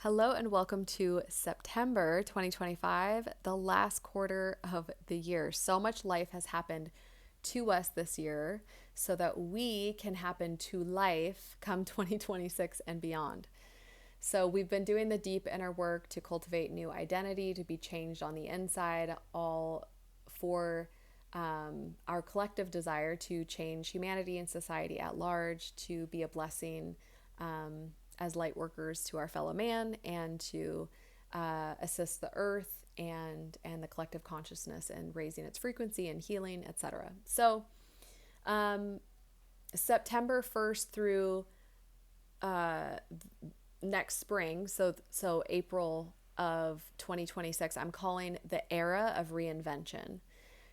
Hello and welcome to September 2025, the last quarter of the year. So much life has happened to us this year so that we can happen to life come 2026 and beyond. So, we've been doing the deep inner work to cultivate new identity, to be changed on the inside, all for our collective desire to change humanity and society at large, to be a blessing as light workers to our fellow man, and to assist the earth and the collective consciousness in raising its frequency and healing, etc. So, um, September 1st through uh, next spring, so April of 2026, I'm calling the era of reinvention.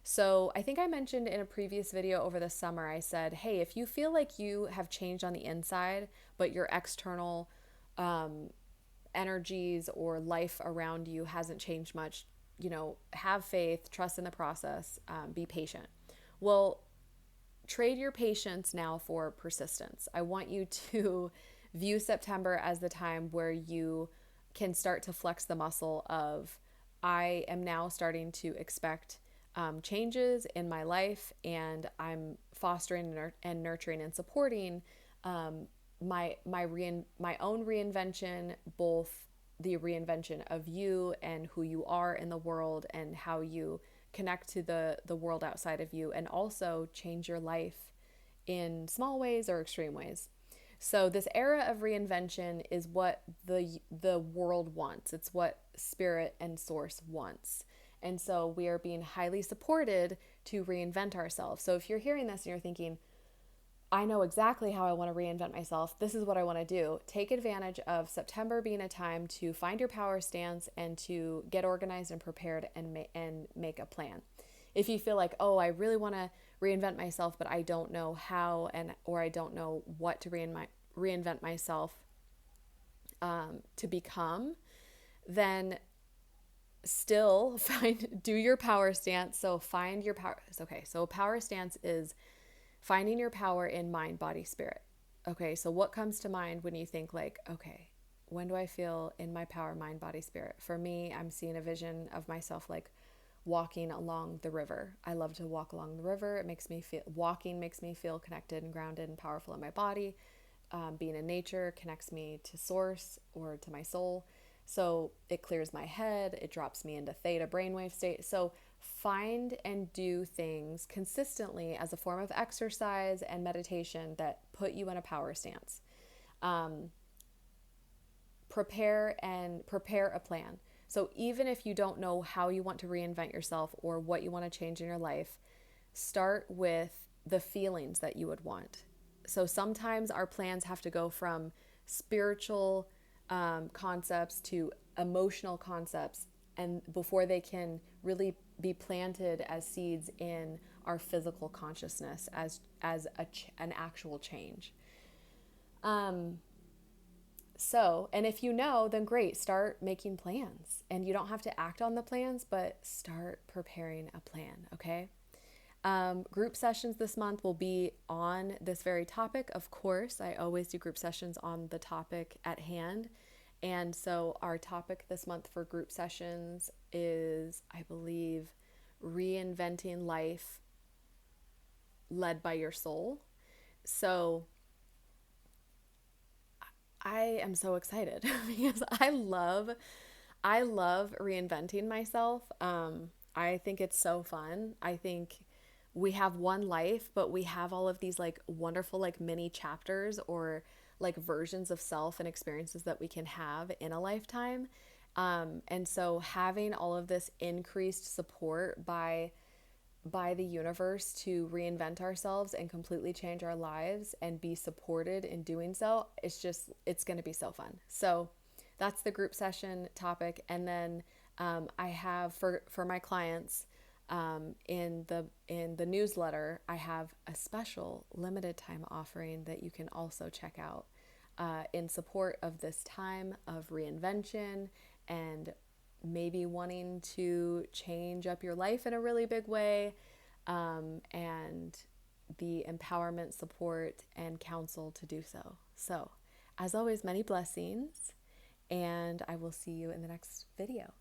So I think I mentioned in a previous video over the summer, I said, hey, if you feel like you have changed on the inside, but your external um, energies or life around you hasn't changed much, have faith, trust in the process, be patient. Well, trade your patience now for persistence. I want you to view September as the time where you can start to flex the muscle of, I am now starting to expect changes in my life, and I'm fostering and nurturing and supporting my own reinvention, both the reinvention of you and who you are in the world and how you connect to the world outside of you, and also change your life in small ways or extreme ways. So this era of reinvention is what the world wants. It's what spirit and source wants. And so we are being highly supported to reinvent ourselves. So if you're hearing this and you're thinking, I know exactly how I want to reinvent myself, this is what I want to do, take advantage of September being a time to find your power stance and to get organized and prepared and make a plan. If you feel like, oh, I really want to reinvent myself, but I don't know how, or I don't know what to reinvent myself to become, then still do your power stance. So find your power. Okay, so power stance is finding your power in mind, body, spirit. Okay, so what comes to mind when you think like, okay, when do I feel in my power, mind, body, spirit? For me, I'm seeing a vision of myself like walking along the river. I love to walk along the river. Walking makes me feel connected and grounded and powerful in my body. Being in nature connects me to source or to my soul. So it clears my head, it drops me into theta brainwave state. So find and do things consistently as a form of exercise and meditation that put you in a power stance. Um, prepare a plan. So even if you don't know how you want to reinvent yourself or what you want to change in your life, start with the feelings that you would want. So sometimes our plans have to go from spiritual concepts to emotional concepts, and before they can really be planted as seeds in our physical consciousness an actual change. And if you know, then great, start making plans. And you don't have to act on the plans, but start preparing a plan, okay? Group sessions this month will be on this very topic. Of course, I always do group sessions on the topic at hand. And so our topic this month for group sessions is, I believe, reinventing life led by your soul. So I am so excited because I love reinventing myself. I think it's so fun. I think we have one life, but we have all of these like wonderful like mini chapters or like versions of self and experiences that we can have in a lifetime. And so having all of this increased support by the universe to reinvent ourselves and completely change our lives and be supported in doing so, it's going to be so fun. So that's the group session topic. And then I have for my clients in the newsletter, I have a special limited time offering that you can also check out in support of this time of reinvention and maybe wanting to change up your life in a really big way, and the empowerment, support, and counsel to do so. So, as always, many blessings, and and I will see you in the next video.